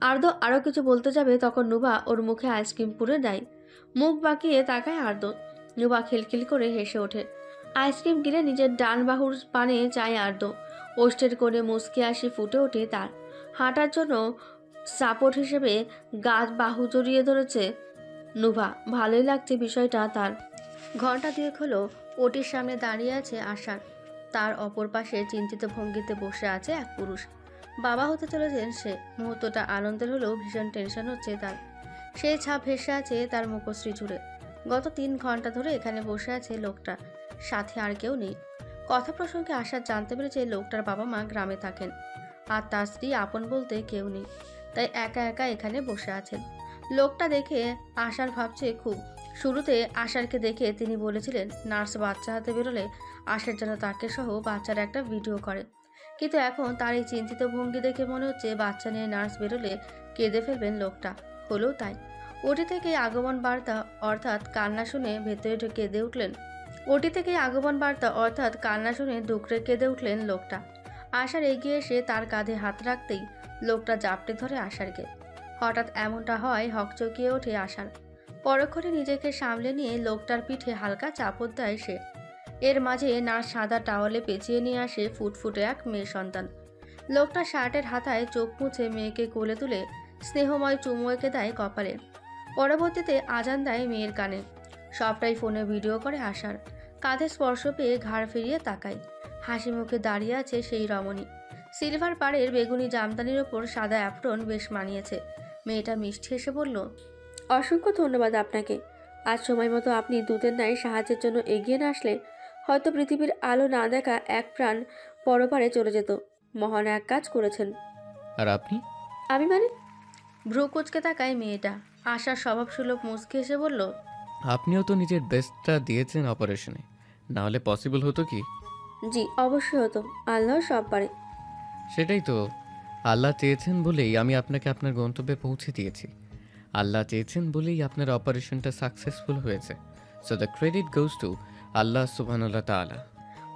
আর্দ্র আরও কিছু বলতে যাবে তখন নুভা ওর মুখে আইসক্রিম পুরে দেয়। মুখ বাঁকিয়ে তাকায় আর্দ্র। নুভা খিলখিল করে হেসে ওঠে। আইসক্রিম গিলে নিজের ডান বাহুর পানে চায় আর্দ্র। ওষ্ঠের কোণে মুচকি হাসি ফুটে ওঠে তার। হাঁটার জন্য সাপোর্ট হিসেবে বাহু জড়িয়ে ধরেছে নুভা। ভালোই লাগছে বিষয়টা তার। ঘন্টা দুয়েক হলো ওটির সামনে দাঁড়িয়ে আছে আশার। তার অপর পাশে চিন্তিত ভঙ্গিতে বসে আছে এক পুরুষ। বাবা হতে চলেছেন সে। মুহূর্তটা আনন্দের হলেও ভীষণ টেনশন হচ্ছে তার। সেই ছাপ ভেসে আছে তার মুখশ্রী জুড়ে। গত 3 ঘন্টা ধরে এখানে বসে আছে লোকটা, সাথে আর কেউ নেই। কথা প্রসঙ্গে আশা জানতে পেরেছে লোকটার বাবা মা গ্রামে থাকেন, আর তার স্ত্রী আপন বলতে কেউ নেই, তাই একা একা এখানে বসে আছেন। লোকটা দেখে আশার ভাবছে খুব। শুরুতে আশারকে দেখে তিনি বলেছিলেন নার্স বাচ্চা হাতে বেরোলে আশার যেন তাকে সহ বাচ্চার একটা ভিডিও করে, কিন্তু এখন তার এই চিন্তিত ভঙ্গি দেখে মনে হচ্ছে বাচ্চা নিয়ে নার্স বেরোলে কেঁদে ফেলবেন লোকটা। হলেও তাই। ওটি থেকে আগমন বার্তা অর্থাৎ কান্না শুনে ভেতরে কেঁদে উঠলেন। ওটি থেকে আগমন বার্তা অর্থাৎ কান্না শুনে দুকড়ে কেঁদে উঠলেন লোকটা। আশার এগিয়ে এসে তার কাঁধে হাত রাখতেই লোকটা জাপটে ধরে আশারকে। হঠাৎ এমনটা হয় হকচকিয়ে ওঠে আশার। পরক্ষণে নিজেকে সামলে নিয়ে লোকটার পিঠে হালকা চাপড় দেয় সে। এর মাঝে নার্স সাদা টাওয়ালে পেঁচিয়ে নিয়ে আসে ফুটফুটে এক মেয়ে সন্তান। লোকটা শার্টের হাতায় চোখ মুছে মেয়েকে কোলে তুলে স্নেহময় চুমু এঁকে দেয় কপালে। পরবর্তীতে আজান দেয় মেয়ের কানে। সবটাই ফোনে ভিডিও করে আশার। কাঁধে স্পর্শ পেয়ে ঘাড় ফিরিয়ে তাকায়। হাসি মুখে দাঁড়িয়ে আছে সেই রমণী। সিলভার পাড়ের বেগুনি জামদানির ওপর সাদা অ্যাপ্রন বেশ মানিয়েছে। মেয়েটা মিষ্টি হেসে বলল, অসংখ্য ধন্যবাদ আপনাকে। আজ সময় মতো আপনি দূতের ন্যায় সাহায্যের জন্য এগিয়ে না আসলে হয়তো পৃথিবীর আলো না দেখা এক প্রাণ পরপারে চলে যেত। মহান এক কাজ করেছেন। আর আপনি? আমি মানে? ভ্রু কুচকে তাকায় মেয়েটা। আশার স্বভাবসুলভ মুচকি হেসে বলল, আপনিও তো নিজের বেস্টটা দিয়েছেন অপারেশনে, না হলে পসিবল হতো কি? জি অবশ্যই হতো, আল্লাহ সব পারে। সেটাই তো, আল্লাহ চেয়েছেন বলেই আমি আপনাকে আপনার গন্তব্যে পৌঁছে দিয়েছি। আল্লাহ চেয়েছেন বলেই আপনার অপারেশনটা সাকসেসফুল হয়েছে। So the credit goes to Allah সুবহানাল্লাহ তাআলা।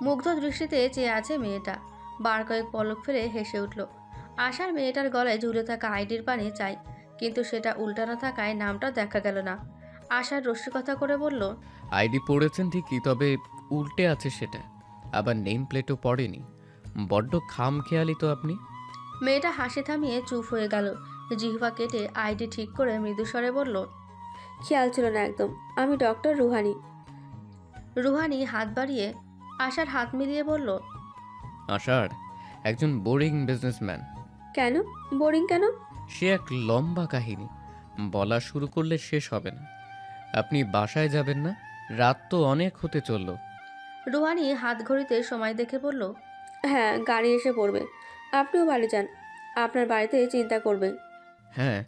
মুগ্ধ দৃষ্টিতে চেয়ে আছে মেয়েটা। বার কয়েক পলক ফেলে হেসে উঠল। আশার মেয়েটার গলায় ঝুলে থাকা আইডির পানে চাই, কিন্তু সেটা উল্টানো থাকায় নামটা দেখা গেল না। আশার রসিকতা করে বলল, আইডি পড়েছেন ঠিকই, তবে উল্টে আছে সেটা, আবার নেম প্লেটও পড়েনি। বড্ড খামখেয়ালি তো আপনি। মেয়েটা হাসি থামিয়ে চুপ হয়ে গেল। জিহ্বা কেটে আইডি ঠিক করে মৃদুস্বরে বলল, খেয়াল ছিল না একদম, আমি ডক্টর রুহানি। রুহানি হাত বাড়িয়ে আশার হাত মিলিয়ে বলল, আষাঢ় একজন বোরিং বিজনেসম্যান। কেন বোরিং কেন? সে এক লম্বা কাহিনী, বলা শুরু করলে শেষ হবে না। আপনি বাসায় যাবেন না? রাত তো অনেক হতে চলল। রুহানি হাত ঘড়িতে সময় দেখে বলল, হ্যাঁ গাড়ি এসে পড়বে, আপনিও বাড়ি যান, আপনার বাড়িতে চিন্তা করবে। হ্যাঁ,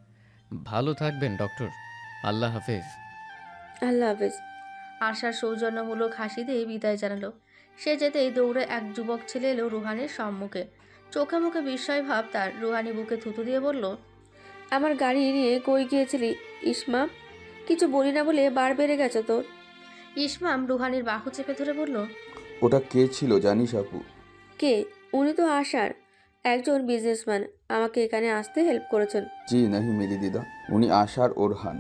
ভালো থাকবেন ডক্টর। আল্লাহ হাফেজ। আল্লাহ হাফেজ। আশার সৌজন্যমূলক হাসি দিয়ে বিদায় জানালো। সে যেতেই দৌড়ে এক যুবক ছেলে এলো রুহানির সম্মুখে। চোখে মুখে বিস্ময় ভাব তার। রুহানি বুকে থুতু দিয়ে বলল, আমার গাড়ি নিয়ে কই গিয়েছিলি ইসমাম? কিছু বলি না বলে বার বেড়ে গেছে তোর। ইসমাম রুহানির বাহু চেপে ধরে বলল, ওটা কে ছিল জানিস আপু? কে? উনি তো আশার একজন বিজনেসম্যান, আমাকে এখানে আসতে হেল্প করেছেন। জি নাহি মেরি দিদা, উনি আশার ওরহান,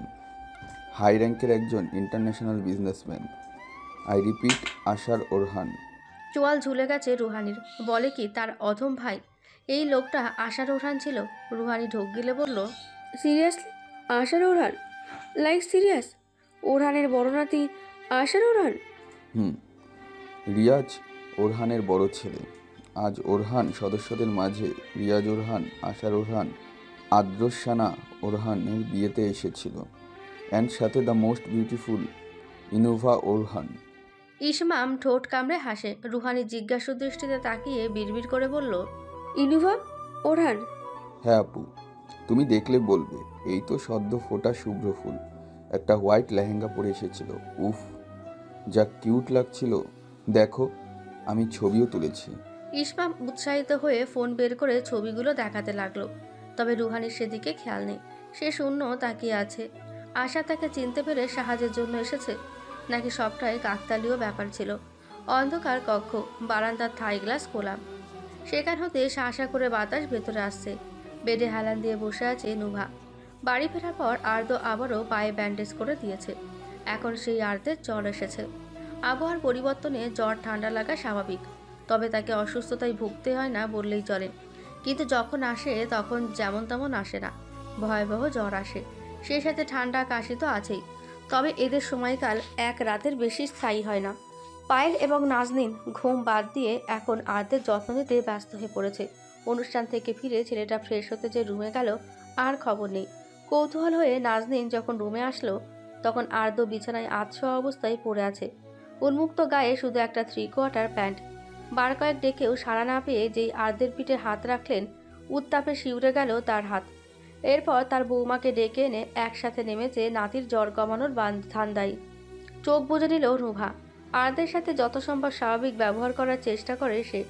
হাই র্যাঙ্কের একজন ইন্টারন্যাশনাল বিজনেসম্যান। আই রিপিট, আশার ওরহান। চোয়াল ঝুলে গেছে রুহানির। বলে কি তার অধম ভাই এই লোকটা আশার ওরহান ছিল? রুহানি ঢোক গিলে বলল, সিরিয়াসলি? আশার ওরহান? Like serious? ওরহানের বড় নাতি আশার ওরহান? হুম, রিয়াজ ওরহানের বড় ছেলে। আজ ওরহান সদস্যদের মাঝে রিয়াজ ওরহান, আশার ওরহান, আদ্রসানা ওরহানের বিয়েতে এসেছিল, অ্যান্ড সাথে the most beautiful Innova Orhan. Ismam ঠোঁট কামড়ে হাসে। রুহানি জিজ্ঞাসু দৃষ্টিতে তাকিয়ে বিড়বিড় করে বলল, ইনুভা ওরহান? হ্যাঁ আপু, তুমি দেখলে বলবে, এই তো সদ্য ফোটা শুভ্র ফুল। একটা হোয়াইট লেহেঙ্গা পরে এসেছিল। উফ, যা কিউট লাগছিল। দেখো, আমি ছবিও তুলেছি। ইসমাম উৎসাহিত হয়ে ফোন বের করে ছবিগুলো দেখাতে লাগলো। তবে রুহানির সেদিকে খেয়াল নেই। সে শূন্য তাকিয়ে আছে। আশা তাকে চিনতে পেরে সাহায্যের জন্য এসেছে, নাকি সবটাই কাকতালীয় ব্যাপার ছিল? অন্ধকার কক্ষ, বারান্দার থাই গ্লাস খোলা। সেখান হতে শাঁসা করে বাতাস ভেতরে আসছে। বেডে হেলান দিয়ে বসে আছে নুভা। বাড়ি ফেরার পর আর্দ্র আবারও পায়ে ব্যান্ডেজ করে দিয়েছে। এখন সেই আর্দ্রের জ্বর এসেছে। আবহাওয়ার পরিবর্তনে জ্বর ঠান্ডা লাগা স্বাভাবিক, তবে তাকে অসুস্থতায় ভুগতে হয় না বললেই চলে। কিন্তু যখন আসে তখন যেমন তেমন আসে না, ভয়াবহ জ্বর আসে, সেই সাথে ঠান্ডা কাশি তো আছেই। তবে এদের সময়কাল এক রাতের বেশি স্থায়ী হয় না। পায়েল এবং নাজনীন ঘুম বাদ দিয়ে এখন আর্দ্রের যত্ন নিতে ব্যস্ত হয়ে পড়েছে। অনুষ্ঠান থেকে ফিরে ছেলেটা ফ্রেশ হতে যে রুমে গেল আর খবর নেই। কৌতূহল হয়ে নাজনীন যখন রুমে আসলো তখন আর্দ্র বিছানায় আধশোয়া অবস্থায় পড়ে আছে। উন্মুক্ত গায়ে শুধু একটা 3/4 প্যান্ট। বার কয়েক ডেকেও সাড়া না পেয়ে যেই আর্দ্রের পিঠে হাত রাখলেন, উত্তাপে শিউরে গেল তার হাত। এরপর তার বৌমাকে ডেকে এনে একসাথে নেমেছে নাতির জ্বর কমানোর ধান্দায়। চোখ বুজে নিল নুভা। আর্দ্রের সাথে যত সম্ভব স্বাভাবিক ব্যবহার করার চেষ্টা করে সে,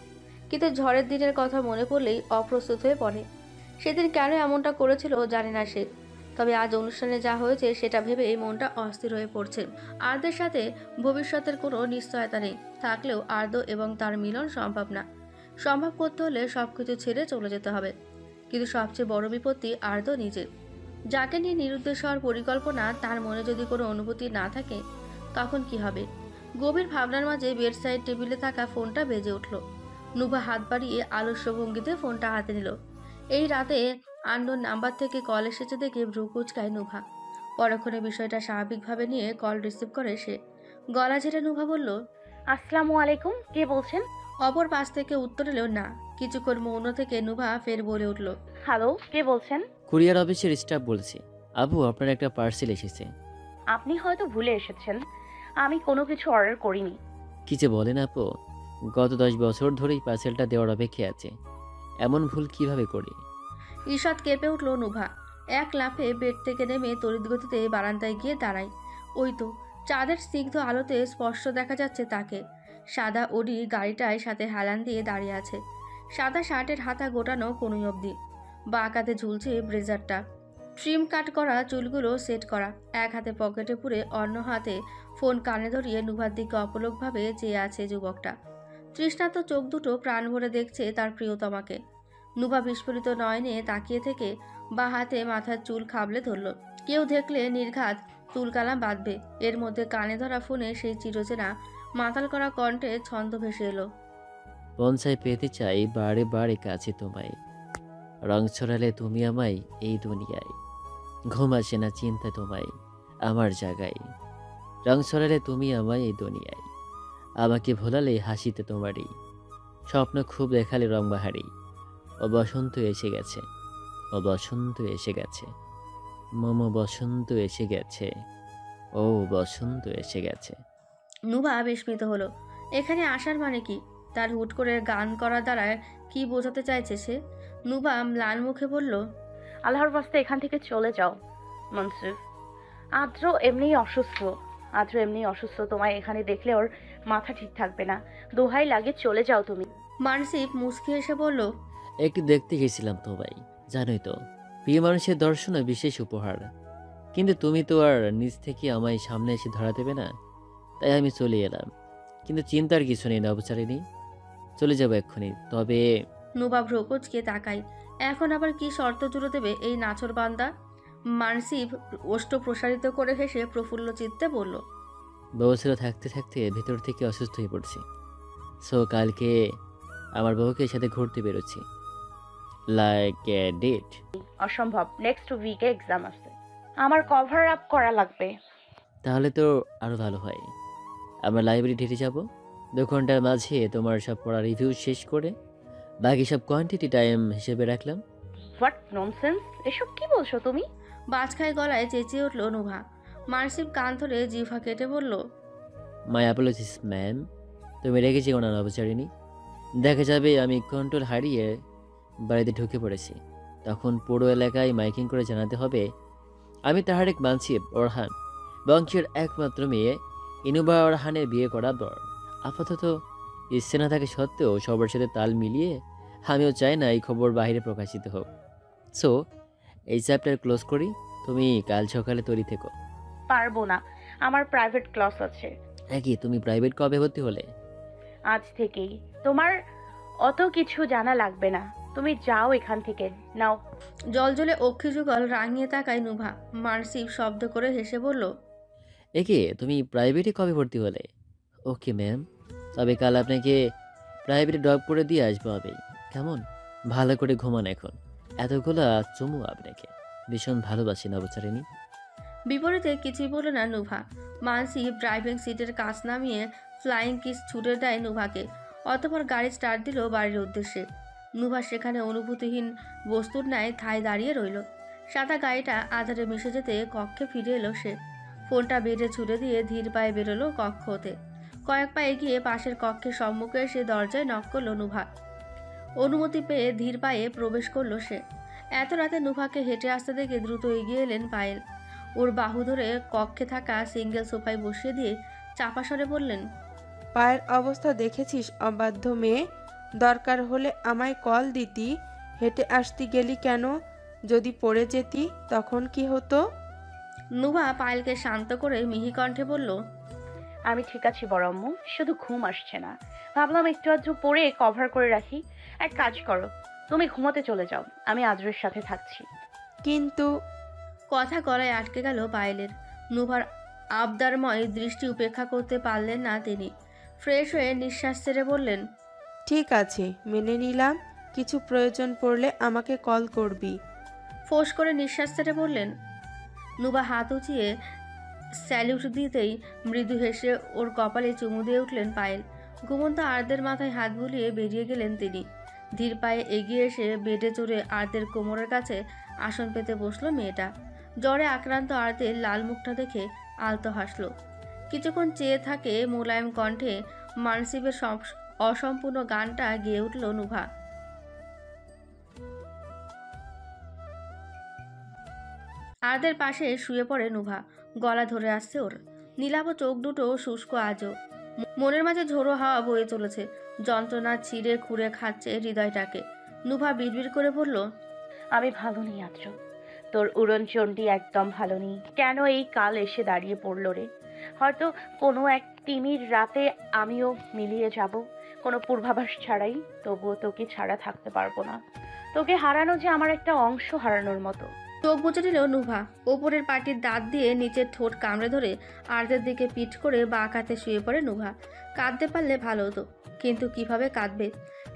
কিন্তু ঝড়ের দিনের কথা মনে পড়লেই অপ্রস্তুত হয়ে পড়ে। সেদিন কেন এমনটা করেছিল জানে না সে, তবে আজ অনুষ্ঠানে যা হয়েছে সেটা ভেবে এই মনটা অস্থির হয়ে পড়ছে। আর্দ্রের সাথে ভবিষ্যতের কোনো নিশ্চয়তা নেই, থাকলেও আর্দ্র এবং তার মিলন সম্ভব না। সম্ভব করতে হলে সবকিছু ছেড়ে চলে যেতে হবে। কিন্তু সবচেয়ে বড় বিপত্তি আর্দ্র নিজের। যাকে নিয়ে নিরুদ্দেশ হওয়ার পরিকল্পনা, তার মনে যদি কোনো অনুভূতি না থাকে তখন কি হবে? গভীর ভাবনার মাঝে বেড সাইড টেবিলে থাকা ফোনটা বেজে উঠল। নুভা হাত বাড়িয়ে আলস্য ভঙ্গিতে ফোনটা হাতে নিল। এই রাতে আননোন নাম্বার থেকে কল এসেছে দেখে ভ্রু কুচকায় নুভা। পরক্ষণে বিষয়টা স্বাভাবিকভাবে নিয়ে কল রিসিভ করে সে। গলা ঝেড়ে নুভা বলল, আসসালামু আলাইকুম, কে বলছেন? অপর পাশ থেকে উত্তর এলো না। কিছুক্ষণ মৌন থেকে নুভা ফের বলে উঠল, হ্যালো, কে বলছেন? কুরিয়ার অফিসের স্টাফ বলছি। আবু, আপনার একটা পার্সেল এসেছে। আপনি হয়তো ভুলে এসেছেন, আমি কোনো কিছু অর্ডার করিনি। কি যে বলেন আপু, গত 10 বছর ধরেই পার্সেলটা দেওয়ার অপেক্ষা আছে। এমন ভুল কিভাবে করি? ঈষৎ কেঁপে উঠল নুভা। এক লাফে বেড থেকে নেমে তড়িৎগতিতে বারান্দায় গিয়ে দাঁড়ায়। ওই তো চাঁদের স্নিগ্ধ আলোতে স্পষ্ট দেখা যাচ্ছে তাকে। সাদা ওডি গাড়িটায় সাথে হেলান দিয়ে দাঁড়িয়ে আছে। সাদা শার্টের হাতা গোটানো কনুই অবধি, বা কাঁধে ঝুলছে ব্রেজারটা। ট্রিম কাট করা চুলগুলো সেট করা, এক হাতে পকেটে পুরে অন্য হাতে ফোন কানে ধরিয়ে নুভার দিকে অপলকভাবে চেয়ে আছে যুবকটা। তৃষ্ণাত চোখ দুটো প্রাণ ভরে দেখছে তার প্রিয়তমাকে। নুভা বিস্ফোরিত নয়নে তাকিয়ে থেকে বা হাতে মাথার চুল খাবলে ধরল। কেউ দেখলে নির্ঘাত চুলকালাম বাঁধবে। এর মধ্যে কানে ধরা ফোনে সেই চিরচেনা মাতাল করা কণ্ঠে ছন্দ ভেসে এলো, পঞ্চায় পেতে চাই বারে বারে কাছে তোমায়, রং ছড়ালে তুমি আমায় এই দুনিয়ায়, ঘুম আসে না চিন্তা তোমায় আমার জায়গায়, রং ছড়ালে তুমি আমায় এই দুনিয়ায়, আমাকে ভোলালে হাসিতে তোমারই, স্বপ্ন খুব দেখালে রং বাহারি, ও বসন্ত এসে গেছে, ও বসন্ত এসে গেছে, মম বসন্ত এসে গেছে, ও বসন্ত এসে গেছে। নুভা বিস্মিত হলো। এখানে আসার মানে কি? তার হুট করে গান করার দ্বারা কি বোঝাতে চাইছে সে? নুভা ম্লান মুখে বলল, আল্লাহর বাস্তে এখান থেকে চলে যাও মনসুর। আদ্র এমনিই অসুস্থ, তোমায় এখানে দেখলে ওর মাথা ঠিক থাকবে না। দোহাই লাগে, চলে যাও তুমি। মানসিক মুচকি এসে বলল, একটু দেখতে গেছিলাম তো ভাই, জানোই তো প্রিয় মানুষের দর্শনে বিশেষ উপহার, কিন্তু তুমি তো আর নিজ থেকে আমায় সামনে এসে ধরা দেবে না, তাই আমি চলে এলাম। কিন্তু চিন্তার কিছু নেই নবচারিণী, চলে যাবো এক্ষুনি। তবে নুভা ভ্রকুচকে তাকাই। এখন আবার কি শর্ত জুড়ে দেবে এই নাছর বান্দা? মানসিব ওষ্ঠ প্রসারিত করে হেসে প্রফুল্ল চিত্তে বলল, বউছেলে থাকতে থাকতে ভেতর থেকে অসুস্থ হয়ে পড়ছি। সো কালকে আমার বউকে সাথে ঘুরতে বেরোচ্ছি, লাইক এ ডেট। অসম্ভব, নেক্সট উইকে এক্সাম আছে, আমার কভার আপ করা লাগবে। তাহলে তো আরো ভালো হয়, আমরা লাইব্রেরি হেঁটে যাব। 2 ঘন্টার মাঝে তোমার সব পড়া রিভিউ শেষ করে বাকি সব কোয়ান্টিটি টাইম হিসেবে রাখলাম। হোয়াট ননসেন্স, এসব কি বলছো তুমি? বাজখায় গলায় চেঁচিয়ে উঠল নুভা। মানসিব কান ধরে জিভা কেটে বলল, মাই অ্যাপোলজিস ম্যাম, তুমি রেখে যেও না নবচারিণী। দেখা যাবে আমি কন্ট্রোল হারিয়ে বাড়িতে ঢুকে পড়েছি, তখন পুরো এলাকায় মাইকিং করে জানাতে হবে আমি তাহারেক মানসিব ওরহান, বংশের একমাত্র মেয়ে ইনুবা ওরহানের বিয়ে করা বর। আপাতত ইচ্ছে না থাকে সত্ত্বেও সবার সাথে তাল মিলিয়ে আমিও চাই না এই খবর বাইরে প্রকাশিত হোক। সো এই চ্যাপ্টার ক্লোজ করি, তুমি কাল সকালে তৈরি থেকো। পারবো না, আমার প্রাইভেট ক্লাস আছে। একই, তুমি প্রাইভেট কবে ভর্তি হলে? আজ থেকেই। তোমার অত কিছু জানা লাগবে না, তুমি যাও এখান থেকে। নাও। জলজলে অক্ষিযুগল রাঙিয়ে তাকায় নুভা। মানসিব শব্দ করে হেসে বলল, একে তুমি প্রাইভেটে কবে ভর্তি হলে? ওকে ম্যাম, তবে কাল আপনাকে প্রাইভেটে ড্রপ করে দিয়ে আসবো হবে। কেমন? ভালো করে ঘুমান এখন। এতগুলা চুমু আপনাকে ভীষণ ভালোবাসি নবচারিণী। বিপরীতে কিছুই বলল না নুভা। মানসি ড্রাইভিং সিটের কাছ নামিয়ে ফ্লাইং কিস ছুটে দেয় নুভাকে। অতঃপর গাড়ি স্টার্ট দিল বাড়ির উদ্দেশ্যে। নুভা সেখানে অনুভূতিহীন বস্তুর ন্যায় ঠায় দাঁড়িয়ে রইল। সাদা গাড়িটা আধারে মিশে যেতে কক্ষে ফিরে এলো সে। ফোনটা বেডে ছুড়ে দিয়ে ধীর পায়ে বেরোলো কক্ষ হতে। কয়েক পা এগিয়ে পাশের কক্ষের সম্মুখে এসে দরজায় নক করলো নুভা। অনুমতি পেয়ে ধীর পায়ে প্রবেশ করলো সে। এত রাতে নুভাকে হেঁটে আসতে দেখে দ্রুত এগিয়ে এলেন পায়েল। ওর বাহু ধরে কক্ষে থাকা সিঙ্গেল সোফায় বসিয়ে দিয়ে চাপা স্বরে বললেন, পায়ের অবস্থা দেখেছিস অবাধ্য মেয়ে? দরকার হলে আমায় কল দিতি, হেঁটে আসতে গেলি কেন? যদি পড়ে যেতি তখন কি হতো? নুভা পায়েলকে শান্ত করে মিহি কণ্ঠে বলল, আমি ঠিক আছি বড় আম্মু, শুধু ঘুম আসছে না। ভাবলাম একটু আধটু পরে কভার করে রাখি। এক কাজ করো, তুমি ঘুমোতে চলে যাও, আমি আদ্রের সাথে থাকছি। কিন্তু কথা গলায় আটকে গেল পায়েলের। নুভার আবদারময় দৃষ্টি উপেক্ষা করতে পারলেন না তিনি। ফ্রেশ হয়ে নিঃশ্বাস ছেড়ে বললেন, ঠিক আছে, মেনে নিলাম। কিছু প্রয়োজন পড়লে আমাকে কল করবি। ফোঁস করে নিঃশ্বাস ছেড়ে বললেন। নুভা হাত উঁচিয়ে স্যালিউট দিতেই মৃদু হেসে ওর কপালে চুমু দিয়ে উঠলেন পায়েল। ঘুমন্ত আর্দের মাথায় হাত বুলিয়ে বেরিয়ে গেলেন তিনি। ধীর পায়ে এগিয়ে এসে বেডে চড়ে আর্দের কোমরের কাছে আসন পেতে বসলো মেয়েটা। জ্বরে আক্রান্ত আর্দের লাল মুখটা দেখে আলতো হাসল। কিছুক্ষণ চেয়ে থাকে মোলায়েম কণ্ঠে মানসিবের অসম্পূর্ণ গানটা গেয়ে উঠল নুভা। আর্দের পাশে শুয়ে পড়ে নুভা। গলা ধরে আসছে ওর। নীলাভ চোখ দুটো শুষ্ক আজও। মনের মাঝে ঝোড়ো হাওয়া বয়ে চলেছে। যন্ত্রণা ছিঁড়ে খুঁড়ে খাচ্ছে হৃদয়টাকে। নুভা বিড়বিড় করে বলল, আমি ভালো নেই আদ্র, তোর উড়নচণ্ডী একদম ভালো নেই। কেন এই কাল এসে দাঁড়িয়ে পড়লো রে? হয়তো কোনো এক তিমির রাতে আমিও মিলিয়ে যাব, কোনো পূর্বাভাস ছাড়াই। তবুও তোকে ছাড়া থাকতে পারবো না। তোকে হারানো যে আমার একটা অংশ হারানোর মতো। চোখ বুজে নিল নুভা। ওপরের পাটির দাঁত দিয়ে নিচের ঠোঁট কামড়ে ধরে আর্দের দিকে পিঠ করে বাঁ কাতে শুয়ে পড়ে নুভা। কাঁদতে পারলে ভালো হতো, কিন্তু কিভাবে কাঁদবে?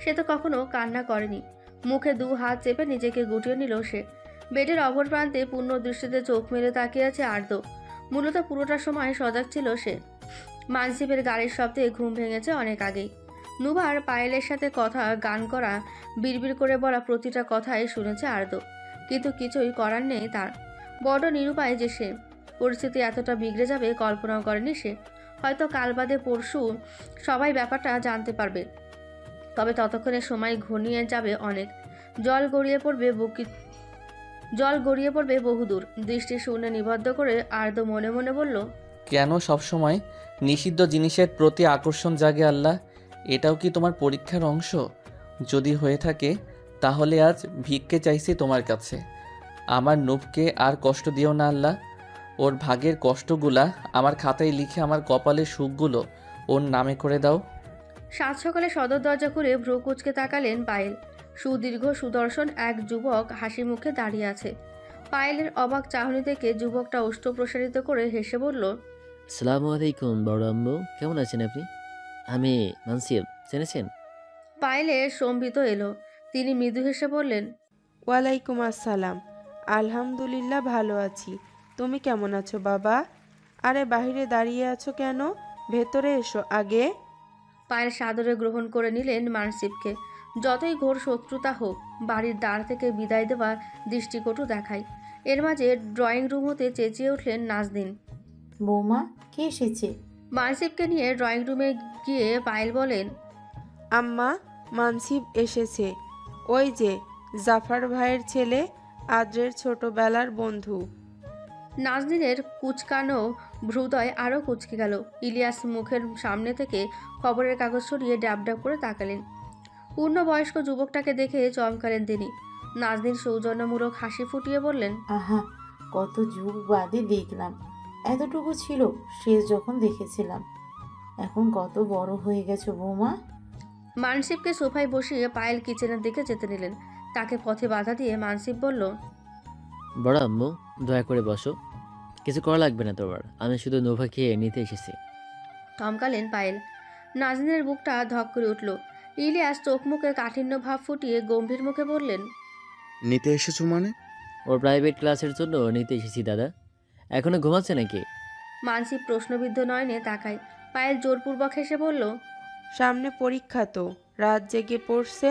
সে তো কখনো কান্না করেনি। মুখে দু হাত চেপে নিজেকে গুটিয়ে নিল সে। বেডের অপর প্রান্তে পূর্ণ দৃষ্টিতে চোখ মেলে তাকিয়ে আছে আর্দ। মূলত পুরোটা সময় সজাগ ছিল সে। মানসিবের গাড়ির শব্দে ঘুম ভেঙেছে অনেক আগেই। নুভার পায়েলের সাথে কথা, গান করা, বিড়বিড় করে বলা প্রতিটা কথাই শুনেছে আর্দ। কিন্তু কিছুই করার নেই তার। বড় নিরুপায় যে সে। পরিস্থিতি এতটা বিগড়ে যাবে কল্পনাও করেনি সে। হয়তো কাল বাদে পরশু সবাই ব্যাপারটা জানতে পারবে। তবে ততক্ষণে সময় ঘনিয়ে যাবে অনেক। জল গড়িয়ে পড়বে বহুদূর। দৃষ্টি শূন্যে নিবদ্ধ করে আর্দ মনে মনে বলল, কেন সবসময় নিষিদ্ধ জিনিসের প্রতি আকর্ষণ জাগে আল্লাহ? এটাও কি তোমার পরীক্ষার অংশ? যদি হয়ে থাকে তাহলে আজ ভিক্ষে চাইছি তোমার কাছে। আমার নূপকে আর কষ্ট দিও না আল্লাহ। ওর ভাগের কষ্টগুলা আমার খাতায় লিখে আমার কপালের সুখগুলো ওর নামে করে দাও। সাত সকালে সদর দরজা খুলে ভ্রু কুচকে তাকালেন পায়েল। সুদীর্ঘ সুদর্শন এক যুবক হাসি মুখে দাঁড়িয়ে আছে। পায়েলের অবাক চাহনি থেকে যুবকটা ওষ্ঠ প্রসারিত করে হেসে বলল, আসসালামু আলাইকুম বড় আম্মু, কেমন আছেন আপনি? আমি মানসিব, চেনেছেন? পায়েলের সম্বিত এলো। তিনি মৃদু হেসে বললেন, ওয়ালাইকুম আসসালাম। আলহামদুলিল্লাহ ভালো আছি। তুমি কেমন আছো বাবা? আরে বাহিরে দাঁড়িয়ে আছো কেন? ভেতরে এসো আগে। পায়েল সাদরে গ্রহণ করে নিলেন মানসিবকে। যতই ঘোর শত্রুতা হোক, বাড়ির দ্বার থেকে বিদায় দেওয়া দৃষ্টিকটু দেখায়। এর মাঝে ড্রয়িং রুম হতে চেঁচিয়ে উঠলেন নাজদিন। বৌমা, কে এসেছে? মানসিবকে নিয়ে ড্রয়িং রুমে গিয়ে পায়েল বলেন, আম্মা, মানসিব এসেছে। ওই যে জাফর ভাইয়ের ছেলে, আদ্রের ছোটবেলার বন্ধু। নাজদিনের কুচকানো ভ্রুদয় আরও কুচকে গেল। ইলিয়াস মুখের সামনে থেকে খবরের কাগজ সরিয়ে ড্যাব ড্যাব করে তাকালেন। পূর্ণবয়স্ক যুবকটাকে দেখে চমকালেন তিনি। নাজদিন সৌজন্যমূলক হাসি ফুটিয়ে বললেন, আহা, কত যুগ বাদে দেখলাম। এতটুকু ছিল শেষ যখন দেখেছিলাম। এখন কত বড় হয়ে গেছো বৌমা। মানসিবকে সোফায় বসিয়ে পায়েল কিচেনের দিকে যেতে নিলেন। তাকে পথে বাধা দিয়ে মানসিব বলল, বড় আম্মু, দয়া করে বসো। কিছু করা লাগবে না তোমার, আমি শুধু নোভাকে নিতে এসেছি। থমকালেন পায়েল। নাজনীনের বুকটা ধক করে উঠল। ইলিয়াস চোখ মুখে কাঠিন্য ভাব ফুটিয়ে গম্ভীর মুখে বললেন, নিতে এসেছো মানে? ওর প্রাইভেট ক্লাসের জন্য নিতে এসেছি দাদা। এখনো ঘুমাচ্ছে নাকি? মানসিব প্রশ্নবিদ্ধ নয়নে তাকায়। পায়েল জোরপূর্বক হেসে বলল, সামনে পরীক্ষা তো, রাত জেগে পড়ছে।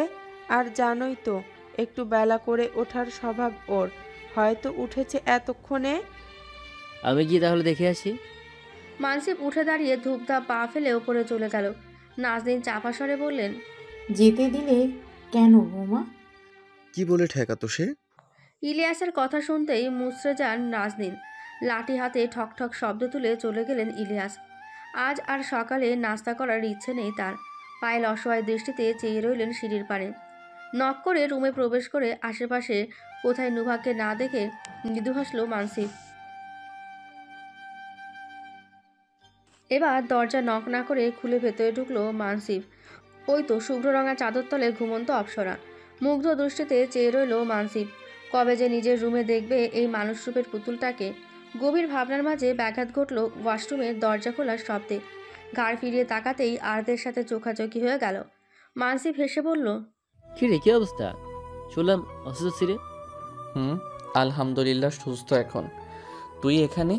আর জানোই তো একটু বেলা করে ওঠার স্বভাব ওর, হয়তো উঠেছে এতক্ষণে। আমি গিয়ে তাহলে দেখে আসি। মানসিব উঠে দাঁড়িয়ে ধূপধাপ পা ফেলে ওপরে চলে গেল। নাজনীন চাপা স্বরে বললেন, যেতে দিলে কেন বৌমা? কি বলে ঠেকাতো সে? ইলিয়াসের কথা শুনতেই মুচড়ে যান নাজনীন। লাঠি হাতে ঠক ঠক শব্দ তুলে চলে গেলেন ইলিয়াস। আজ আর সকালে নাস্তা করার ইচ্ছে নেই তার। পায়েল অসহায় দৃষ্টিতে চেয়ে রইলেন সিঁড়ির পাড়ে। নক করে রুমে প্রবেশ করে আশেপাশে কোথায় নুভাকে না দেখে মৃদু হাসল মানসিব। এবার দরজা নক না করে খুলে ভেতরে ঢুকলো মানসিব। ওই তো শুভ্র রঙা চাদর তলে ঘুমন্ত অপ্সরা। মুগ্ধ দৃষ্টিতে চেয়ে রইল মানসিব। কবে যে নিজের রুমে দেখবে এই মানুষরূপের পুতুলটাকে। গভীর ভাবনার মাঝে ব্যাঘাত ঘটল ওয়াশরুমের দরজা খোলার শব্দে। ঘাড় ফিরিয়ে তাকাতেই আরদের সাথে চোখাচোখি হয়ে গেল। মানসিব হেসে বলল, কি রে, কি অবস্থা? শুনলাম অসুস্থ ছিলে। আলহামদুলিল্লাহ সুস্থ এখন। তুই এখানে?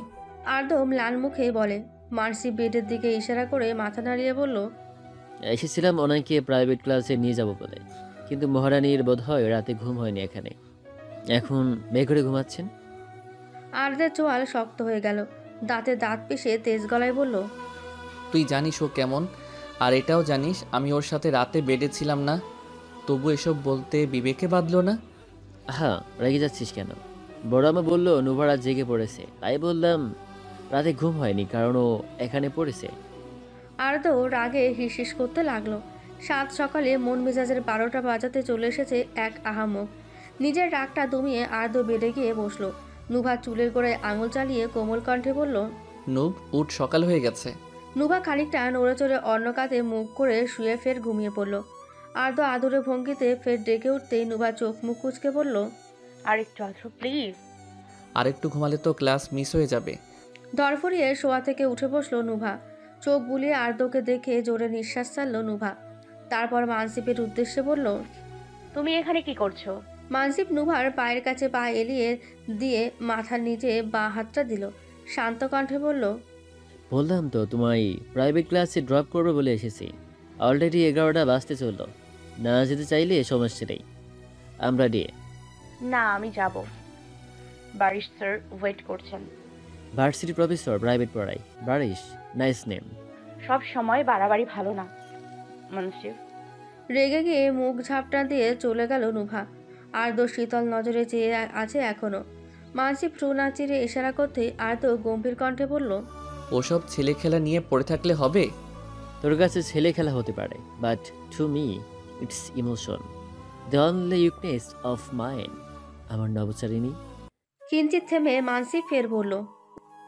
আরদম লাল মুখে বলে। মানসিব বেডের দিকে ইশারা করে মাথা নাড়িয়ে বলল, এসেছিলাম ওনাকে প্রাইভেট ক্লাসে নিয়ে যাব বলে, কিন্তু মহারানীর বোধহয় রাতে ঘুম হয়নি এখানে। এখন বেঘরে ঘুমাচ্ছেন। আরদের চোয়াল শক্ত হয়ে গেল। দাঁতে দাঁত পিষে তেজ গলায় বলল, তুই জানিস ও কেমন, আর এটাও জানিস আমি ওর সাথে রাতে বেডে ছিলাম না, তবু এসব বলতে বিবেকে বাঁধলো না? হ্যাঁ, রেগে যাচ্ছিস কেন? বড় আমা বললো নুভা রাত জেগে পড়েছে, তাই বললাম রাতে ঘুম হয়নি কারণ ও এখানে পড়েছে। আরদো রাগে হিসহিস করতে লাগলো। সাত সকালে মন মেজাজের 12টা বাজাতে চলে এসেছে এক আহাম্মক। নিজের রাগটা দমিয়ে আরদো বেডে গিয়ে বসলো। নুভা চুলের গোড়ায় আঙুল চালিয়ে কোমল কণ্ঠে বলল, নুব উঠ, সকাল হয়ে গেছে। নুভা খানিকটা নড়ে চড়ে অন্য কাঁধে মুখ করে শুয়ে ফের ঘুমিয়ে পড়ল। আরদো আদুরে ভঙ্গিতে ফের ডেকে উঠতেই নুভা চোখ মুখ কুচকে বলল, আরেকটু আছো প্লিজ। আর একটু ঘুমালে তো ক্লাস মিস হয়ে যাবে। দরফরিয়ে শোয়া থেকে উঠে বসলো নুভা। চোখ বুলিয়ে আরদোকে দেখে জোরে নিঃশ্বাস ছাড়ল নুভা। তারপর মানসিপের উদ্দেশ্যে বলল, তুমি এখানে কি করছো? মানসিপ নুভার পায়ের কাছে পা এলিয়ে দিয়ে মাথার নিচে বাঁ হাতটা দিল। শান্ত কণ্ঠে বলল, বললাম তো তোমায় প্রাইভেট ক্লাসে ড্রপ করবো বলে এসেছি। অলরেডি 11টা বাজতে চললো। না যেতে চাইলে সমস্যা নেই, আমরা দিয়ে। না, আমি যাব। বারিশ স্যার ওয়েট করছেন। ভার্সিটি প্রফেসর, প্রাইভেট পড়াই। বারিশ, নাইস নেম। সব সময় বাড়াবাড়ি ভালো না মনসিব। রেগে গিয়ে মুখ ঝাপটা দিয়ে চলে গেল নুভা। আরদো শীতল নজরে চেয়ে আছে এখনো। মানসিপ ফ্রু না চিরে ইশারা করতেই আরদো গম্ভীর কণ্ঠে বলল, ওসব ছেলে খেলা নিয়ে পড়ে থাকলে হবে? তোর কাছে ছেলে খেলা হতে পারে, but to me it's emotion, the only weakness of mind. আমার নবচারিণী। কিঞ্চিত থেমে মানসিপ ফের বলল,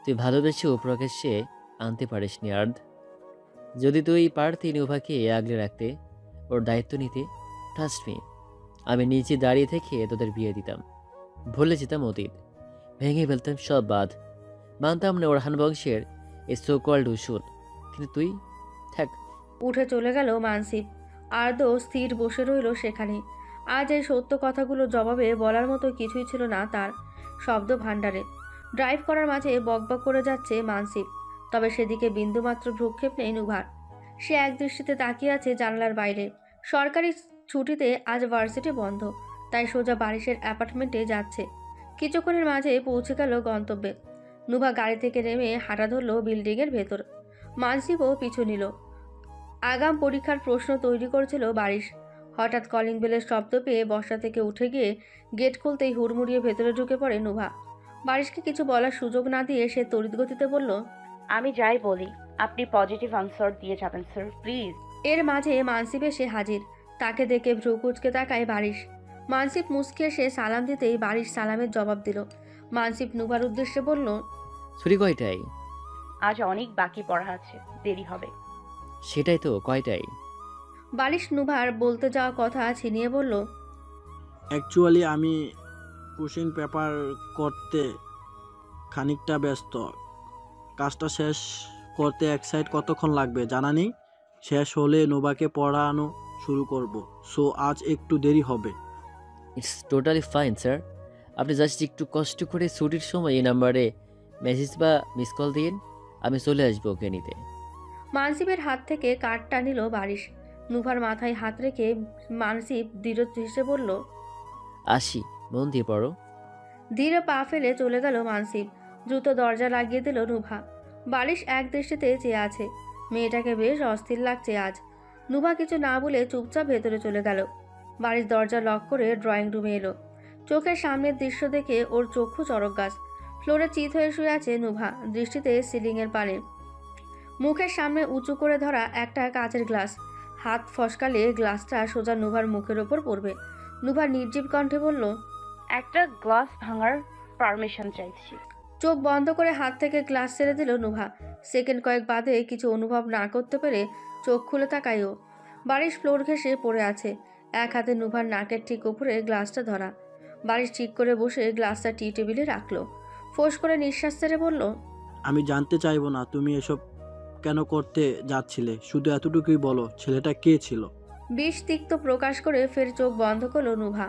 তুই ভালোবেসেও প্রকাশ্যে আনতে পারিসনি আর্ধ। যদি তুই পারতি নুভাকে আগলে রাখতে, ওর দায়িত্ব নিতে, ট্রাস্ট মি, আমি নিচে দাঁড়িয়ে থেকে তোদের বিয়ে দিতাম। ভুলে যেতাম অতীত, ভেঙে ফেলতাম সব বাঁধ, মানতাম না ওর বংশের এই সো কল্ড উসুল। কিন্তু তুই থাক। উঠে চলে গেল মানসিপ। আরদো স্থির বসে রইল সেখানে। আজ এই সত্য কথাগুলো জবাবে বলার মতো কিছুই ছিল না তার শব্দ ভাণ্ডারে। ড্রাইভ করার মাঝে বকবক করে যাচ্ছে মানসিপ, তবে সেদিকে বিন্দুমাত্র ভ্রুক্ষেপ নেই নুভার। সে এক দৃষ্টিতে তাকিয়ে আছে জানালার বাইরে। সরকারি ছুটিতে আজ ভার্সিটি বন্ধ, তাই সোজা বারিশের অ্যাপার্টমেন্টে যাচ্ছে। কিছুক্ষণের মাঝে পৌঁছে গেল গন্তব্যে। নুভা গাড়ি থেকে নেমে হাঁটা ধরল বিল্ডিংয়ের ভেতর। মানসিপও পিছু নিল। আগাম পরীক্ষার প্রশ্ন তৈরি করেছিল বারিশ। হঠাৎ কলিং বেলের শব্দ পেয়ে বসা থেকে উঠে গিয়ে গেট খুলতেই হুড়মুড়িয়ে ভেতরে ঢুকে পড়ে নুভা। বারিশকে কিছু বলার সুযোগ না দিয়ে সে তড়িৎ গতিতে বলল, আমি যাই বলি আপনি পজিটিভ আনসার দিয়ে যাবেন স্যার প্লিজ। এর মাঝে মানসিপ এসে হাজির। তাকে দেখে ভ্রু কুচকে তাকায় বারিশ। মানসিপ মুচকি এসে সালাম দিতেই বারিশ সালামের জবাব দিল। মানসিপ নুভার উদ্দেশ্যে বলল, ছুরি কয়টাই? আজ অনেক বাকি পড়া আছে, দেরি হবে। সেটাই তো, কয়টাই? বালিশ নুভার বলতে যাওয়া কথা ছিনিয়ে বলল, অ্যাকচুয়ালি আমি কোশ্চেন পেপার করতে খানিকটা ব্যস্ত। কাজটা শেষ করতে এক সাইড কতক্ষণ লাগবে জানা নেই। শেষ হলে নোবাকে পড়ানো শুরু করব, সো আজ একটু দেরি হবে। It's totally fine sir. আপনি জাস্ট একটু কষ্ট করে ছুটির সময় এই নাম্বারে মেসেজ বা মিস কল দিন, আমি চলে আসবো ওকে নিতে। মানসিবের হাত থেকে কার্ডটা নিল বারিশ। নুভার মাথায় হাত রেখে মানসিব দৃঢ় হেসে বলল, আসি, মন দিয়ে পড়ো। ধীরে পা ফেলে চলে গেল মানসিব। দ্রুত দরজা লাগিয়ে দিল নুভা। বালিশ এক দৃষ্টিতে চেয়ে আছে। মেয়েটাকে বেশ অস্থির লাগছে আজ। নুভা কিছু না বলে চুপচাপ ভেতরে চলে গেল। বালিশ দরজা লক করে ড্রয়িং রুমে এলো। চোখের সামনের দৃশ্য দেখে ওর চক্ষু চড়ক গাছ। ফ্লোরে চিত হয়ে শুয়ে আছে নুভা, দৃষ্টিতে সিলিংয়ের পানে। মুখের সামনে উঁচু করে ধরা একটা কাচের গ্লাস। হাত ফসকালে গ্লাসটা সোজা নুভার মুখের ওপর পড়বে। নুভা নির্জীব কণ্ঠে বলল, একটা গ্লাস ভাঙার পারমিশন চাইছি। চোখ বন্ধ করে হাত থেকে গ্লাস ছেড়ে দিল নুভা। সেকেন্ড কয়েক বাদে কিছু অনুভব না করতে পেরে চোখ খুলে তাকায়ও। বারিশ ফ্লোর ঘেঁষে পড়ে আছে। এক হাতে নুভার নাকের ঠিক উপরে গ্লাসটা ধরা। বারিশ ঠিক করে বসে গ্লাসটা টি টেবিলে রাখলো। ফোঁস করে নিঃশ্বাস ছেড়ে বলল, আমি জানতে চাইবো না তুমি এসব কেন করতে যাচ্ছিলে, শুধু এতটুকুই বলো ছেলেটা কে ছিল। বিষ তিক্ত প্রকাশ করে ফের চোখ বন্ধ করলো নুভা।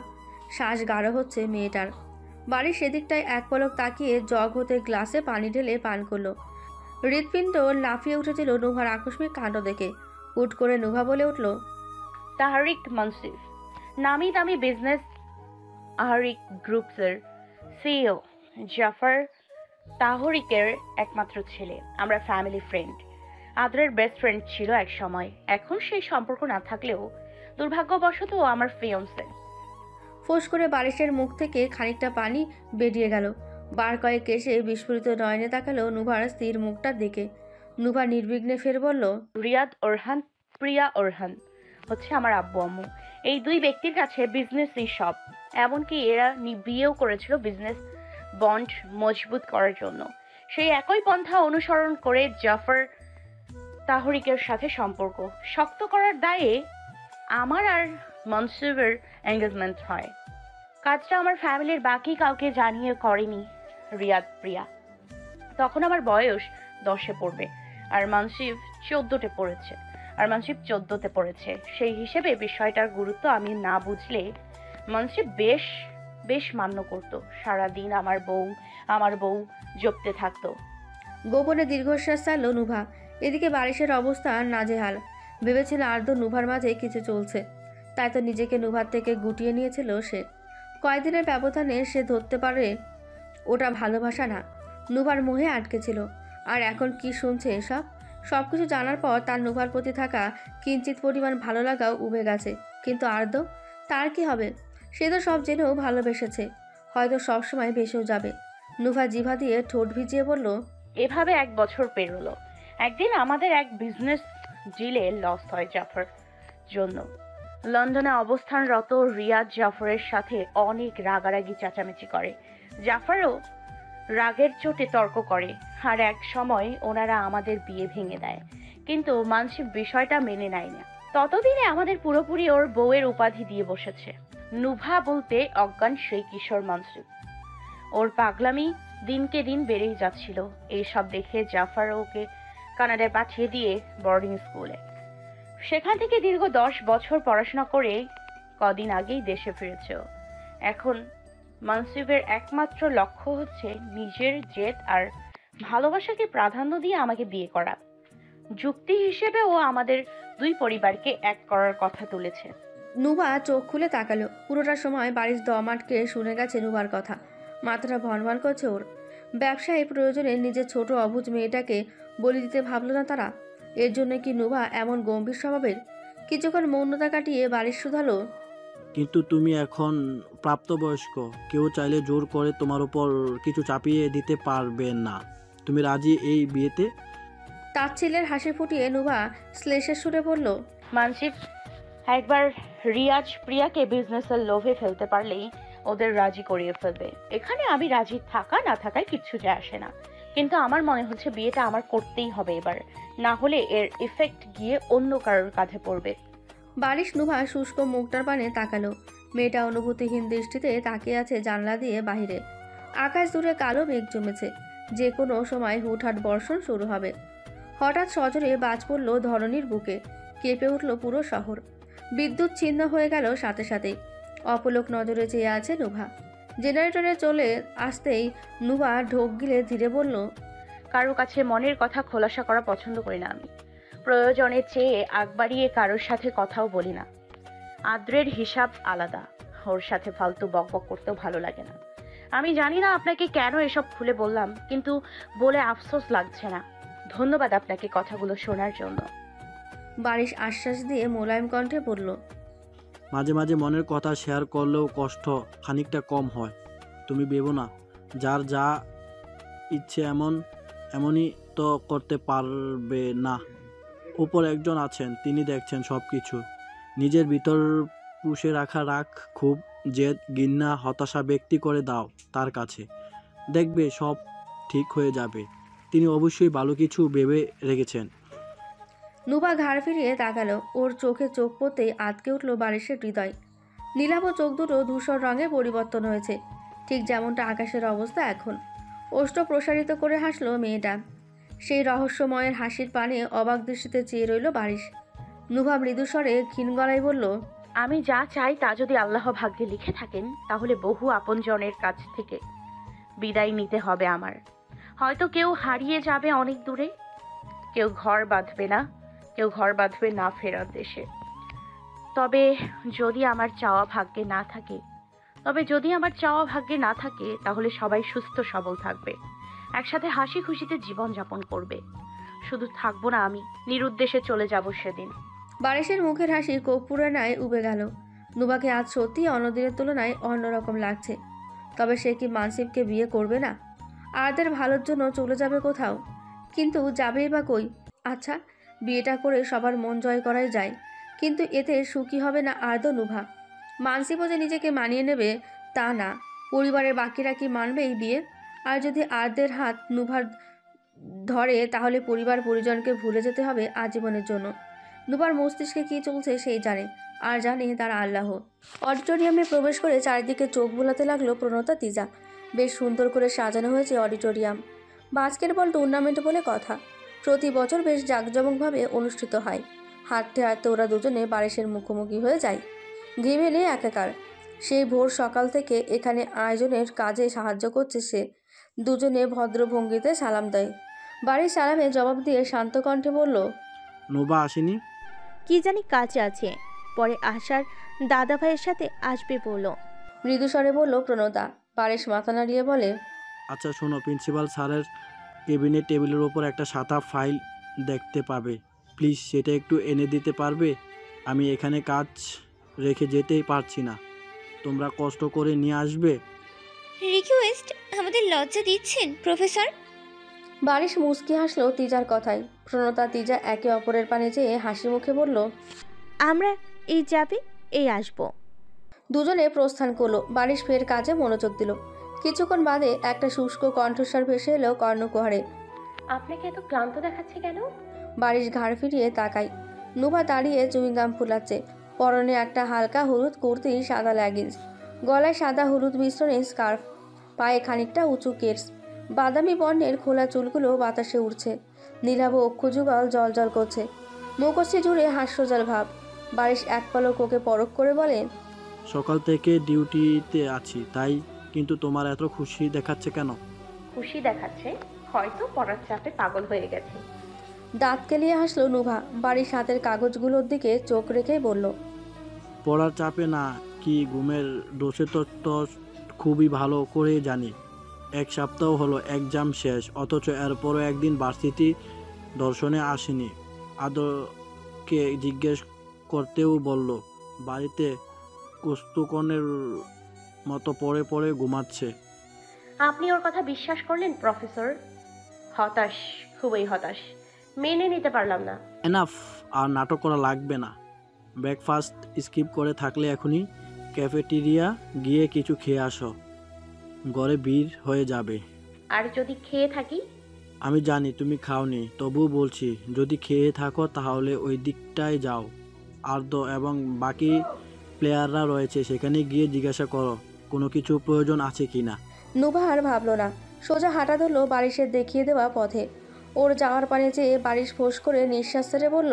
শ্বাস গাঢ় হচ্ছে মেয়েটার। বাড়ির সেদিকটায় এক পলক তাকিয়ে জগ হতে গ্লাসে পানি ঢেলে পান করলো। হৃৎপিণ্ড লাফিয়ে উঠেছিল নুভার আকস্মিক কাণ্ড দেখে। হুট করে নুভা বলে উঠল, তাহারিক মনসিফ, নামি দামি বিজনেস আহারিক গ্রুপসের সিইও জাফর তাহরিকের একমাত্র ছেলে। আমরা ফ্যামিলি ফ্রেন্ড, আদরের বেস্ট ফ্রেন্ড ছিল এক সময়। এখন সেই সম্পর্ক না থাকলেও দুর্ভাগ্যবশত ও আমার ফিয়ন্সে। ফোঁস করে বালিশের মুখ থেকে খানিকটা পানি বেরিয়ে গেল। বার কয়েক এসে বিস্ফোরিত নয়নে তাকালো নুভার স্থির মুখটার দিকে। নুভা নির্বিঘ্নে ফের বলল, রিয়াদ ওরহান, প্রিয়া ওরহান হচ্ছে আমার আব্বু আম্মু। এই দুই ব্যক্তির কাছে বিজনেসই সব। এমনকি এরা বিয়েও করেছিল বিজনেস বন্ড মজবুত করার জন্য। সেই একই পন্থা অনুসরণ করে জাফর তাহরিকের সাথে সম্পর্ক শক্ত করার দায়ে আমার আর মনসুবের এঙ্গেজমেন্ট হয়। কাজটা আমার ফ্যামিলির বাকি কাউকে জানিয়ে করেনি রিয়াদ প্রিয়া। তখন আমার বয়স 10-এ পড়বে আর মনসিব 14-তে পড়েছে। সেই হিসেবে বিষয়টার গুরুত্ব আমি না বুঝলে মনসিব বেশ মান্য করত। সারাদিন আমার বউ জপতে থাকতো। গোপনে দীর্ঘশ্বাস ছাড়ল নুভা। এদিকে বারিশের অবস্থা নাজেহাল। ভেবেছিল আর্দ্র নুভার মাঝে কিছু চলছে, তাই তো নিজেকে নুভার থেকে গুটিয়ে নিয়েছিল সে। কয়েকদিনের ব্যবধানে সে ধরতে পারে ওটা ভালোবাসা না, নুভার মোহে আটকে ছিল। আর এখন কি শুনছে এসব? সবকিছু জানার পর তার নুভার প্রতি থাকা কিঞ্চিত পরিমাণ ভালো লাগাও উবে গেছে। কিন্তু আর্দ্র, তার কি হবে? সে তো সব জেনেও ভালোবেসেছে, হয়তো সবসময় ভেসেও যাবে। নুভা জিভা দিয়ে ঠোঁট ভিজিয়ে বলল, এভাবে 1 বছর পেরোলো। একদিন আমাদের এক বিজনেস ডিলে লস হয় জাফর জন্য। লন্ডনে অবস্থানরত রিয়াদ জাফরের সাথে অনেক রাগারাগি চেঁচামেচি করে। জাফরও রাগের চোটে তর্ক করে, আর এক সময় ওনারা আমাদের বিয়ে ভেঙে দেয়। কিন্তু মানসিক বিষয়টা মেনে নেয় না। ততদিনে আমাদের পুরোপুরি ওর বউয়ের উপাধি দিয়ে বসেছে। নুভা বলতে অজ্ঞান সেই কিশোর মানসিক। ওর পাগলামি দিনকে দিন বেড়েই যাচ্ছিল। এইসব দেখে জাফর ওকে কানাডায় পাঠিয়ে দিয়ে বোর্ডিং স্কুলে। সেখান থেকে দীর্ঘ 10 বছর পড়াশোনা করে কদিন আগেই দেশে ফিরেছে। এখন মনসিবের একমাত্র লক্ষ্য হচ্ছে নিজের জেদ আর ভালোবাসাকে প্রাধান্য দিয়ে আমাকে বিয়ে করা। যুক্তি হিসেবে ও আমাদের দুই পরিবারকে এক করার কথা তুলেছে। নুভা চোখ খুলে তাকালো। পুরোটা সময় বাড়ির দম আটকে শুনে গেছে নুভার কথা। মাথাটা ভনভন করছে ওর। ব্যবসায়ী প্রয়োজনে নিজের ছোট অবুঝ মেয়েটাকে বলি দিতে ভাবল না তারা? এর জন্য কি নুভা এমন গম্ভীর স্বভাবের? কিছুক্ষণ মৌনতা কাটিয়ে বাড়ির শুধালো, কিন্তু তুমি এখন প্রাপ্তবয়স্ক, কেউ চাইলে জোর করে তোমার উপর কিছু চাপিয়ে দিতে পারবে না। তুমি রাজি এই বিয়েতে? তার ছেলের হাসি ফুটিয়ে নুভা শ্লেষের সুরে বলল, মানসিব একবার রিয়াজ প্রিয়াকে বিজনেসের লোভে ফেলতে পারলেই ওদের রাজি করিয়ে ফেলবে। এখানে আমি রাজি থাকা না থাকায় কিচ্ছু যায় আসে না। কিন্তু আমার মনে হচ্ছে বিয়েটা আমার করতেই হবে এবার, না হলে এর ইফেক্ট গিয়ে অন্য কারোর কাঁধে পড়বে। বারিশ নুভা শুষ্ক মুখটার পানে তাকালো। মেয়েটা অনুভূতিহীন দৃষ্টিতে তাকিয়ে আছে জানলা দিয়ে বাহিরে। আকাশ দূরে কালো মেঘ জমেছে, যে কোনো সময় হুটহাট বর্ষণ শুরু হবে। হঠাৎ সজোরে বাজ পড়ল ধরণীর বুকে, কেঁপে উঠল পুরো শহর। বিদ্যুৎ ছিন্ন হয়ে গেল সাথে সাথেই। অপলক নজরে চেয়ে আছে নুভা। জেনারেটরে চলে আসতেই নুভা ঢোক গিলে ধীরে বলল, কারো কাছে মনের কথা খোলাসা করা পছন্দ করি না আমি। প্রয়োজনের চেয়ে আগ বাড়িয়ে কারোর সাথে কথাও বলি না। আদ্রের হিসাব আলাদা, ওর সাথে ফালতু বকবক করতেও ভালো লাগে না। আমি জানি না আপনাকে কেন এসব খুলে বললাম, কিন্তু বলে আফসোস লাগছে না। ধন্যবাদ আপনাকে কথাগুলো শোনার জন্য। বারিশ আশ্বাস দিয়ে মোলায়েম কণ্ঠে বলল, মাঝে মাঝে মনের কথা শেয়ার করলেও কষ্ট খানিকটা কম হয়। তুমি ভেবো না, যার যা ইচ্ছে এমনই তো করতে পারবে না। উপর একজন আছেন, তিনি দেখছেন সব কিছু। নিজের ভিতর পুষে রাখা রাগ, খুব জেদ, ঘৃণা, হতাশা ব্যক্তি করে দাও তার কাছে, দেখবে সব ঠিক হয়ে যাবে। তিনি অবশ্যই ভালো কিছু ভেবে রেখেছেন। নুভা ঘাড় ফিরিয়ে তাকালো। ওর চোখে চোখ পড়তেই আটকে উঠল বারিশের হৃদয়। নীলাভ চোখ দুটো ধূসর রঙে পরিবর্তন হয়েছে, ঠিক যেমনটা আকাশের অবস্থা এখন। ওষ্ঠ প্রসারিত করে হাসলো মেয়েটা। সেই রহস্যময়ের হাসির পানে অবাক দৃষ্টিতে চেয়ে রইল বারিশ। নুভা মৃদুস্বরে ক্ষীণ গলায় বলল, আমি যা চাই তা যদি আল্লাহ ভাগ্যে লিখে থাকেন, তাহলে বহু আপনজনের কাছ থেকে বিদায় নিতে হবে আমার। হয়তো কেউ হারিয়ে যাবে অনেক দূরে, কেউ ঘর বাঁধবে না ফেরার দেশে। তবে যদি আমার চাওয়া ভাগ্যে না থাকে, তাহলে সবাই সুস্থ সবল থাকবে, একসাথে হাসি খুশিতে জীবন যাপন করবে। শুধু থাকবো না আমি, নিরুদ্দেশে চলে যাব সেদিন। বারিশের মুখের হাসি কর্পূরের ন্যায় উবে গেল। নুবাকে আজ সত্যি অন্যদিনের তুলনায় অন্যরকম লাগছে। তবে সে কি মানসিবকে বিয়ে করবে না? আরদের ভালোর জন্য চলে যাবে কোথাও, কিন্তু যাবেই বা কই? আচ্ছা, বিয়েটা করে সবার মন জয় করাই যায়, কিন্তু এতে সুখী হবে না আর্দ নুভা। মানসিবও যে নিজেকে মানিয়ে নেবে তা না, পরিবারের বাকিরা কি মানবে এই বিয়ে? আর যদি আর্দের হাত নুভার ধরে, তাহলে পরিবার পরিজনকে ভুলে যেতে হবে আজীবনের জন্য। নুবার মস্তিষ্কে কী চলছে সেই জানে, আর জানে তার আল্লাহ। অডিটোরিয়ামে প্রবেশ করে চারিদিকে চোখ বোলাতে লাগলো প্রণতা তিজা। বেশ সুন্দর করে সাজানো হয়েছে অডিটোরিয়াম। বাস্কেটবল টুর্নামেন্ট বলে কথা, প্রতি বছর বেশ জাঁকজমকভাবে অনুষ্ঠিত হয়। হাঁটতে হাঁটতে ওরা দুজনে বারিশের মুখোমুখি হয়ে যায়। ঘিমেলে একাকার। সেই ভোর সকাল থেকে এখানে আয়োজনের কাজে সাহায্য করছে সে। দুজনে ভদ্রভঙ্গিতে সালাম দেয়। বাড়ির সালামে জবাব দিয়ে শান্ত কণ্ঠে বলল, নোবা আসেনি? কি জানি কাজে আছে, পরে আসার দাদা ভাইয়ের সাথে আসবে বলো। মৃদুস্বরে বলল প্রণতা। বারিশ মাথা নাড়িয়ে বলে, আচ্ছা শোনো, প্রিন্সিপাল স্যারের কেবিনের টেবিলের ওপর একটা সাদা ফাইল দেখতে পাবে, প্লিজ সেটা একটু এনে দিতে পারবে? আমি এখানে কাজ রেখে যেতেই পারছি না, তোমরা কষ্ট করে নিয়ে আসবে। রিকোয়েস্ট আমাদের লজ্জা দিচ্ছেন প্রফেসর। বারিশ মুচকি হাসলো তিজার কথায়। প্রণতা তিজা একে অপরের পানে চেয়ে হাসি মুখে বলল, আমরা এই যাবে এই আসবো। দুজনে প্রস্থান করলো। বারিশ ফের কাজে মনোযোগ দিল। কিছুক্ষণ বাদে একটা শুষ্ক কণ্ঠস্বর ভেসে এলো কর্ণকুহারে, আপনাকে এত ক্লান্ত দেখাচ্ছে কেন? বারিশ ঘাড় ফিরিয়ে তাকায়। নুভা দাঁড়িয়ে চুইংগাম ফুলাচ্ছে। পরনে একটা হালকা হলুদ কুর্তি, সাদা লেগিংস, গলায় সাদা হলুদ মিশ্রণে স্কার্ফ, পায়ে খানিকটা উঁচু কেটস। বাদামি বর্ণের খোলা চুলগুলো বাতাসে উড়ছে। নীলাভ অক্ষযুগল জল জল করছে। মুখশ্রী জুড়ে হাস্যজাল ভাব। বারিশ এক পলক ওকে পরখ করে বলে, সকাল থেকে ডিউটিতে আছি তাই, কিন্তু তোমার এত খুশি দেখাচ্ছে কেন? খুশি দেখাচ্ছে, হয়তো পড়ার চাপে পাগল হয়ে গেছে। দাঁত কেলিয়ে হাসলো নুভা। বাড়ির হাতের কাগজগুলোর দিকে চোখ রেখেই বলল, পড়ার চাপে না কি ঘুমের ডোসে তো খুবই ভালো করে জানি। এক সপ্তাহ হলো এক্সাম শেষ, অথচ এরপরও একদিন ভার্সিটি দর্শনে আসেনি। আদরকে জিজ্ঞেস করতেও বলল, বাড়িতে কুস্তুকনের মতো পড়ে পড়ে ঘুমাচ্ছে। আপনি ওর কথা বিশ্বাস করলেন প্রফেসর? হতাশ, খুবই হতাশ, মেনে নিতে পারলাম না। এনাফ, আর নাটক করা লাগবে না। ব্রেকফাস্ট স্কিপ করে থাকলে এখনই ক্যাফেটেরিয়া গিয়ে কিছু খেয়ে আসো, ঘরে ভিড় হয়ে যাবে। আর যদি খেয়ে থাকি? আমি জানি তুমি খাওনি, তবুও বলছি যদি খেয়ে থাকো তাহলে ওই দিকটায় যাও। আর্দ্র এবং বাকি প্লেয়াররা রয়েছে, সেখানে গিয়ে জিজ্ঞাসা করো কোনো কিছু প্রয়োজন আছে কি না। নুভা আর ভাবল না, সোজা হাঁটা ধরলো বারিশের দেখিয়ে দেওয়া পথে। ওর যাওয়ার পানে যেয়ে বারিশ ফোঁস করে নিঃশ্বাস ছেড়ে বলল,